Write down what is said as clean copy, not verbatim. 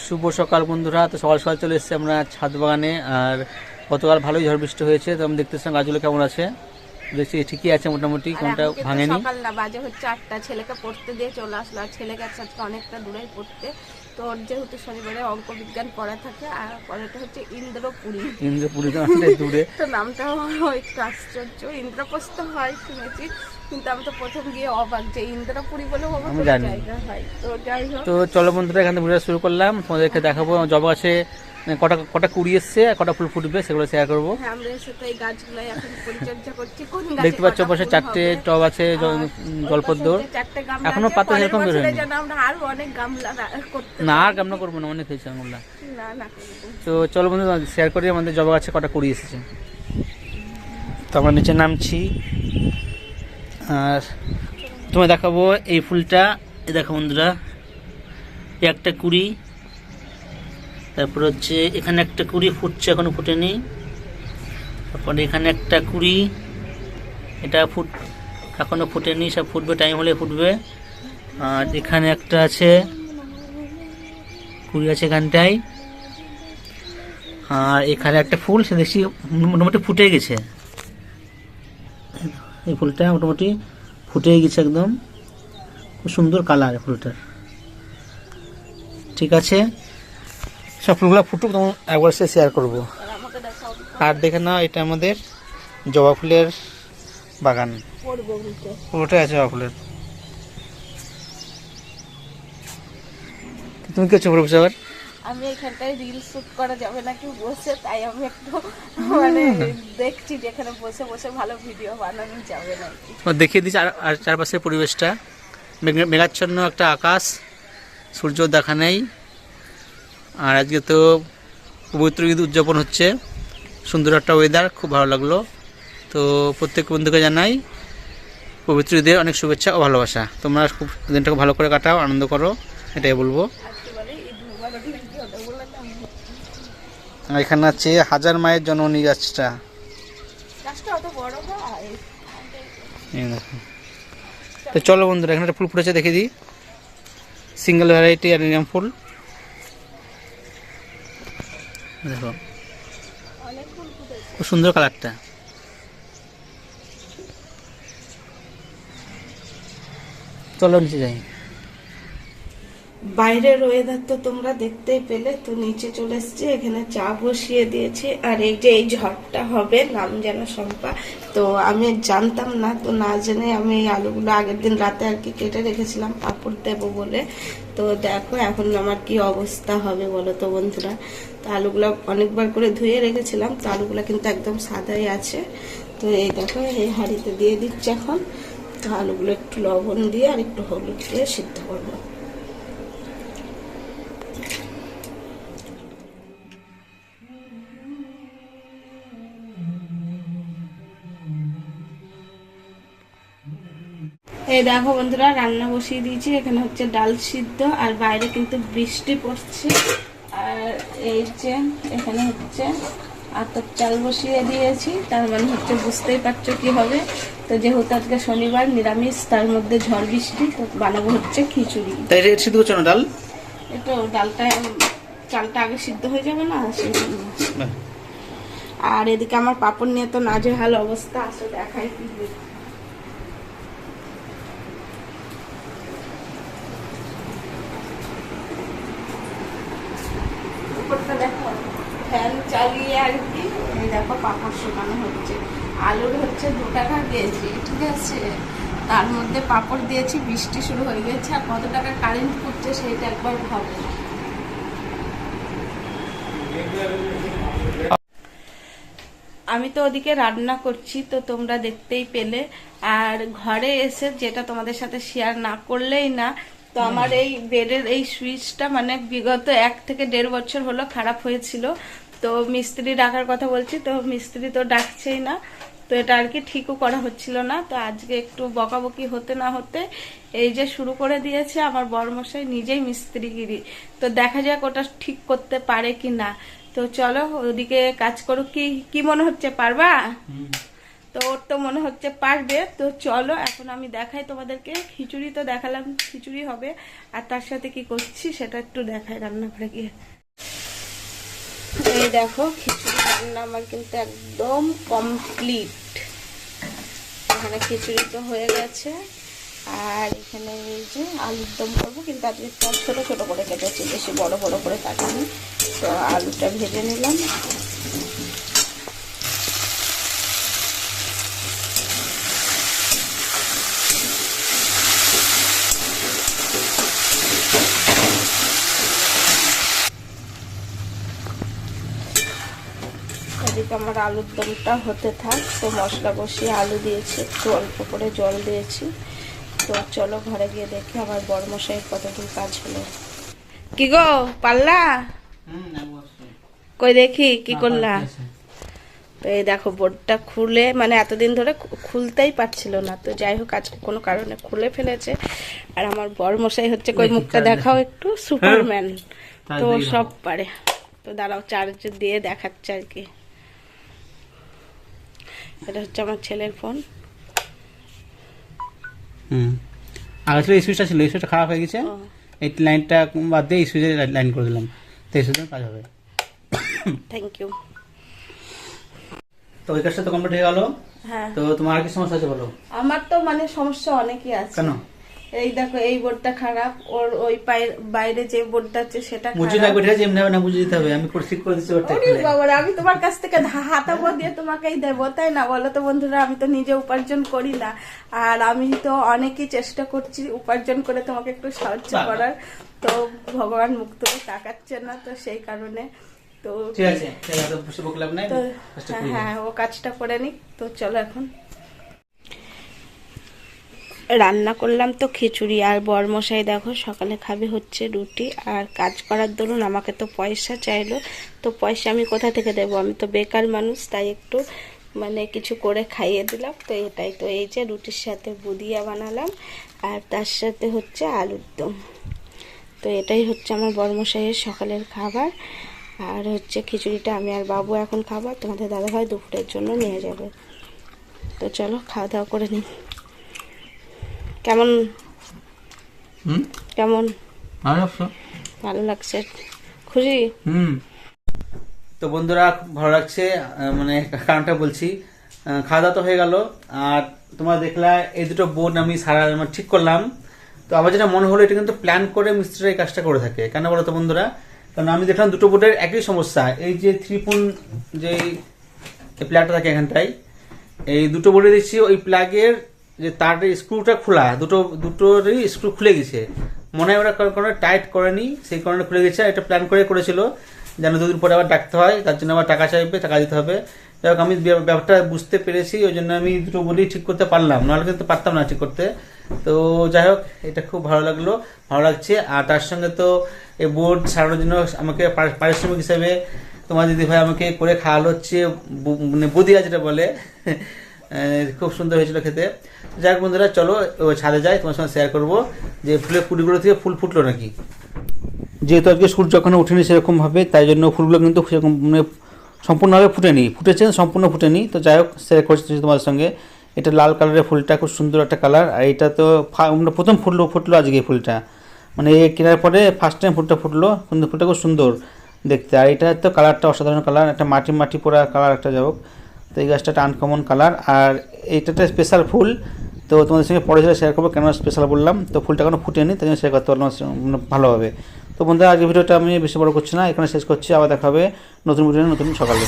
শুভ সকাল বন্ধুরা। তো সকাল সকাল চলে এসেছি আমরা ছাদ বাগানে। আর গতকাল ভালোই ঝড় বৃষ্টি হয়েছে, তো আমি দেখতেছিলাম গাছগুলো কেমন আছে। দেখছি ঠিকই আছে মোটামুটি, কোনটা ভাঙেনি। সকাল না বাজে হচ্ছে 8টা, ছেলেকে পড়তে দিয়ে চলে আসলো। আর ছেলেকে আজকে অনেকটা দূরে পড়তে, তো ওর যেহেতু শনিবারে অঙ্ক বিজ্ঞান পড়া থাকে, আর পড়াটা হচ্ছে ইন্দ্রপুরী। ইন্দ্রপুরী তো অনেকটাই দূরে। তো নামটা একটু আশ্চর্য, ইন্দ্রপ্রস্থ হয় শুনেছি, কিন্তু আমি তো প্রথম গিয়ে অবাক যে ইন্দ্রপুরী বলে আমি জানি। জায়গা হয়। তো যাই হোক, তো চলো বন্ধুরা, এখান থেকে ঘুরে শুরু করলাম। তোমাদেরকে দেখাবো জবা গাছে কটা কটা কুড়ি এসছে, আর কটা ফুল ফুটবে সেগুলো শেয়ার করবো। হ্যাঁ, আমরা সাথে এই গাছগুলাই এখন পরিচর্যা করছি। কোন গাছে দেখতে পাচ্ছ পাশে 4টে টব আছে জলপদ্ম। এখনো পাতা সেরকম বের হয়নি। আমরা আরো অনেক গামলা করতে না, আর গামলা করবো না, অনেক হয়েছে আমরা। না না করবো। তো চলো বন্ধুরা শেয়ার করি আমাদের জবা গাছে কটা কুড়ি এসেছে। তো আমরা নিচে নামছি, আর তোমায় দেখাবো এই ফুলটা। এই দেখো বন্ধুরা, একটা কুড়ি, তারপর হচ্ছে এখানে একটা কুড়ি ফুটছে, এখনো ফুটেনি। তারপরে এখানে একটা কুড়ি, এটা এখনো ফুটেনি, সব ফুটবে, টাইম হলে ফুটবে। আর এখানে একটা আছে, কুড়ি আছে এখানটায়। আর এখানে একটা ফুল, সে দেখছি মোটামুটি ফুটে গেছে। এই ফুলটা মোটামুটি ফুটে গেছে একদম, খুব সুন্দর কালার ফুলটার। ঠিক আছে, সব ফুলগুলো ফুটুক, তখন একবার সে শেয়ার করবো। আর দেখে নাও, এটা আমাদের জবা ফুলের বাগান, পুরোটাই আছে জবা ফুলের। তুমি কি হচ্ছে বসে আবার? আমি এখানটায় রিল শুট করা যাবে নাকি বসে, তাই আমি একটু মানে দেখছি যে এখানে বসে বসে ভালো ভিডিও বানানো যাবে নাকি। দেখিয়ে দিচ্ছি আর চারপাশের পরিবেশটা। মেঘাচ্ছন্ন একটা আকাশ, সূর্য দেখা নেই। আর আজকে তো পবিত্র ঈদ উদযাপন হচ্ছে, সুন্দর একটা ওয়েদার, খুব ভালো লাগলো। তো প্রত্যেক বন্ধুকে জানাই পবিত্র ঈদের অনেক শুভেচ্ছা ও ভালোবাসা। তোমরা খুব দিনটাকে ভালো করে কাটাও, আনন্দ করো, এটাই বলবো। আর এখানে আছে হাজার মায়ের জননী গাছটা। তো চলো বন্ধুরা, এখানে একটা ফুল ফুটেছে, দেখে দিই। সিঙ্গেল ভ্যারাইটি অ্যাডেনিয়াম ফুল, দেখো খুব সুন্দর কালারটা। চলো নিচে যাই। বাইরের ওয়েদার তো তোমরা দেখতেই পেলে। তো নিচে চলে এসেছি, এখানে চা বসিয়ে দিয়েছি। আর এই যে এই ঝড়টা হবে, নাম যেন শম্পা। তো আমি জানতাম না, তো না জেনে আমি এই আলুগুলো আগের দিন রাতে আর কি কেটে রেখেছিলাম পাঁপড় দেবো বলে। তো দেখো এখন আমার কি অবস্থা হবে বলো তো বন্ধুরা। তো আলুগুলো অনেকবার করে ধুয়ে রেখেছিলাম, তো আলুগুলো কিন্তু একদম সাদাই আছে। তো এই দেখো, এই হাঁড়িতে দিয়ে দিচ্ছি এখন। তো আলুগুলো একটু লবণ দিয়ে আর একটু হলুদ দিয়ে সিদ্ধ করবো। এই দেখো বন্ধুরা, রান্না বসিয়ে দিয়েছি। এখানে হচ্ছে ডাল সিদ্ধ, আর বাইরে কিন্তু বৃষ্টি পড়ছে। আর এই যে এখানে হচ্ছে আতপ চাল বসিয়ে দিয়েছি, তার মানে হচ্ছে বুঝতেই পারছো কি হবে। তো যেহেতু আজকে শনিবার, নিরামিষ, তার মধ্যে ঝড় বৃষ্টি, তো বানাবো হচ্ছে খিচুড়ি। তাই সিদ্ধ করছো না ডাল? একটু ডালটা, চালটা আগে সিদ্ধ হয়ে যাবে না, সেই জন্য। আর এদিকে আমার পাপড় নিয়ে তো নাজেহাল অবস্থা, আসলে দেখাই কি দেখো, ফ্যান চালিয়ে আর কি। এই দেখো পাপড় শুকানো হচ্ছে। আলুর হচ্ছে 2 টাকা কেজি, ঠিক আছে। তার মধ্যে পাপড় দিয়েছি, বৃষ্টি শুরু হয়ে গেছে। আর কত টাকা কারেন্ট করছে সেটা একবার ভাবো। আমি তো ওদিকে রান্না করছি, তো তোমরা দেখতেই পেলে। আর ঘরে এসে যেটা তোমাদের সাথে শেয়ার না করলেই না, তো আমার এই বেডের এই সুইচটা মানে বিগত 1 থেকে 1.5 বছর হলো খারাপ হয়েছিল। তো মিস্ত্রি ডাকার কথা বলছি, তো মিস্ত্রি তো ডাকছেই না। তো এটা আর কি ঠিকও করা হচ্ছিল না। তো আজকে একটু বকাবকি হতে না হতে এই যে শুরু করে দিয়েছে আমার বড়মশাই, নিজেই মিস্ত্রিগিরি। তো দেখা যাক ওটা ঠিক করতে পারে কি না। তো চলো ওদিকে কাজ করো। কি কি মনে হচ্ছে, পারবা? তো ওর তো মনে হচ্ছে পারবে। তো চলো এখন আমি দেখাই তোমাদেরকে। খিচুড়ি তো দেখালাম, খিচুড়ি হবে, আর তার সাথে কি করছি সেটা একটু দেখাই রান্নাঘরে গিয়ে। এই দেখো খিচুড়ি রান্না আমার কিন্তু একদম কমপ্লিট। এখানে খিচুড়ি তো হয়ে গেছে, আর এখানে এই যে আলুর দম করবো, কিন্তু আজকে ছোট ছোট করে কেটেছি, বেশি বড় বড় করে কাটিনি। তো আলুটা ভেজে নিলাম। এদিকে আমার আলুর দমটা হতে থাক। তো মশলা বসিয়ে আলু দিয়েছি, একটু অল্প করে জল দিয়েছি। তো চলো ঘরে গিয়ে দেখি আমার বড়মশাই কতদূর কাজ হলো। কি গো পারলা? কই দেখি কি করলা। তো এই দেখো বোর্ডটা খুলে, মানে এতদিন ধরে খুলতেই পারছিল না, তো যাই হোক আজকে কোনো কারণে খুলে ফেলেছে। আর আমার বড়মশাই হচ্ছে, কই মুখটা দেখাও একটু, সুপারম্যান, তো সব পারে। তো দাঁড়াও চার্জ দিয়ে দেখাচ্ছে আর কি। এটা হচ্ছে আমার ছেলের ফোন। আগে ছিল এই সুইচটা ছিল, এই সুইচটা খারাপ হয়ে গেছে, এই লাইনটা বাদ দিয়ে এই সুইচে লাইন করে দিলাম, তো এই সুইচের কাজ হবে। Thank you. তো ওই কাজটা তো কমপ্লিট হয়ে গেল। হ্যাঁ, তো তোমার আর কি সমস্যা আছে বলো? আমার তো মানে সমস্যা অনেকই আছে। কেন? এই দেখো এই বোর্ডটা খারাপ, ওর ওই বাইরে যে বোর্ডটা আছে সেটা বুঝে খারাপ। লাগবে, ঠিক আছে, এমনি হবে না, বুঝে দিতে হবে। আমি ঠিক করে দিচ্ছি ওটা। ওরে বাবা, আমি তোমার কাছ থেকে হাতাবো দিয়ে তোমাকেই দেবো, তাই না? বলো তো বন্ধুরা, আমি তো নিজে উপার্জন করি না, আর আমি তো অনেকই চেষ্টা করছি উপার্জন করে তোমাকে একটু সাহায্য করার। তো ভগবান মুখ তুলে তাকাচ্ছে না, তো সেই কারণে। তো ঠিক আছে, বসে বকলাম না, তো হ্যাঁ, ও কাজটা করে নিক। তো চলো এখন রান্না করলাম তো খিচুড়ি, আর বরমশাই দেখো সকালে খাবে হচ্ছে রুটি। আর কাজ করার দরুন আমাকে তো পয়সা চাইলো, তো পয়সা আমি কোথা থেকে দেবো? আমি তো বেকার মানুষ, তাই একটু মানে কিছু করে খাইয়ে দিলাম। তো এটাই, তো এই যে রুটির সাথে বুদিয়া বানালাম, আর তার সাথে হচ্ছে আলুর দম। তো এটাই হচ্ছে আমার বরমশাইয়ের সকালের খাবার। আর হচ্ছে খিচুড়িটা আমি আর বাবু এখন খাবার, তোমাদের দাদাভাই দুপুরের জন্য নিয়ে যাবে। তো চলো খাওয়া দাওয়া করে নিই। কেমন কেমন? ভালো লাগছে, খুশি? তো বন্ধুরা খুব ভালো লাগছে, মানে কারণটা বলছি। খাওয়া দাওয়া তো হয়ে গেল, আর তোমরা দেখলা এই দুটো বোর্ড আমি সারা ঠিক করলাম। তো আমার যেটা মনে হলো, এটা কিন্তু প্ল্যান করে মিস্ত্রিরা এই কাজটা করে থাকে। কেন বলো তো বন্ধুরা? কারণ আমি দেখলাম দুটো বোর্ডের একই সমস্যা। এই যে 3 যে প্লাগটা থাকে এখানটায়, এই দুটো বোর্ডে দেখছি ওই প্লাগের যে তারের স্ক্রুটা খোলা, দুটোরই স্ক্রু খুলে গেছে। মনে হয় ওরা কোনো টাইট করেনি, সেই কারণে খুলে গেছে। এটা প্ল্যান করে করেছিল যেন 2 দিন পরে আবার ডাকতে হয়, তার জন্য আবার টাকা চাইবে, টাকা দিতে হবে। যাই হোক, আমি ব্যাপারটা বুঝতে পেরেছি, ওই জন্য আমি দুটো বোর্ডই ঠিক করতে পারলাম, নাহলে কিন্তু পারতাম না ঠিক করতে। তো যাই হোক, এটা খুব ভালো লাগছে। আর তার সঙ্গে তো এই বোর্ড সারানোর জন্য আমাকে পারিশ্রমিক হিসেবে তোমার দিদিভাই আমাকে করে খাওয়ালো হচ্ছে মানে বুদিয়া, যেটা বলে। খুব সুন্দর হয়েছিল খেতে। যাই হোক বন্ধুরা, চলো ছাদে যাই, তোমার সঙ্গে শেয়ার করবো যে ফুলের কুড়িগুলো থেকে ফুল ফুটলো নাকি। যেহেতু আজকে সূর্য এখনো উঠেনি সেরকম ভাবে, তাই জন্য ফুলগুলো কিন্তু সেরকম মানে সম্পূর্ণভাবে ফুটেছে, সম্পূর্ণ ফুটেনি। তো যাই হোক, শেয়ার করছি তোমাদের সঙ্গে। এটা লাল কালারের ফুলটা, খুব সুন্দর একটা কালার। আর এটা তো প্রথম ফুটলো আজকে এই ফুলটা, মানে কেনার পরে ফার্স্ট টাইম ফুটলো। কিন্তু ফুলটা খুব সুন্দর দেখতে। আর এটা তো কালারটা অসাধারণ কালার, একটা মাটি পোড়া কালার একটা। যাই হোক, তো এই গাছটা একটা আনকমন কালার, আর এইটা একটা স্পেশাল ফুল। তো তোমাদের সঙ্গে পরে শেয়ার করবো কেন স্পেশাল বললাম। তো ফুলটা এখনো ফুটেনি, তাই জন্য শেয়ার করতে পারলাম ভালোভাবে। তো বন্ধুরা, আজকে ভিডিওটা আমি বেশি বড় করছি না, এখানে শেষ করছি। আবার দেখা হবে নতুন ভিডিও নতুন সকালে।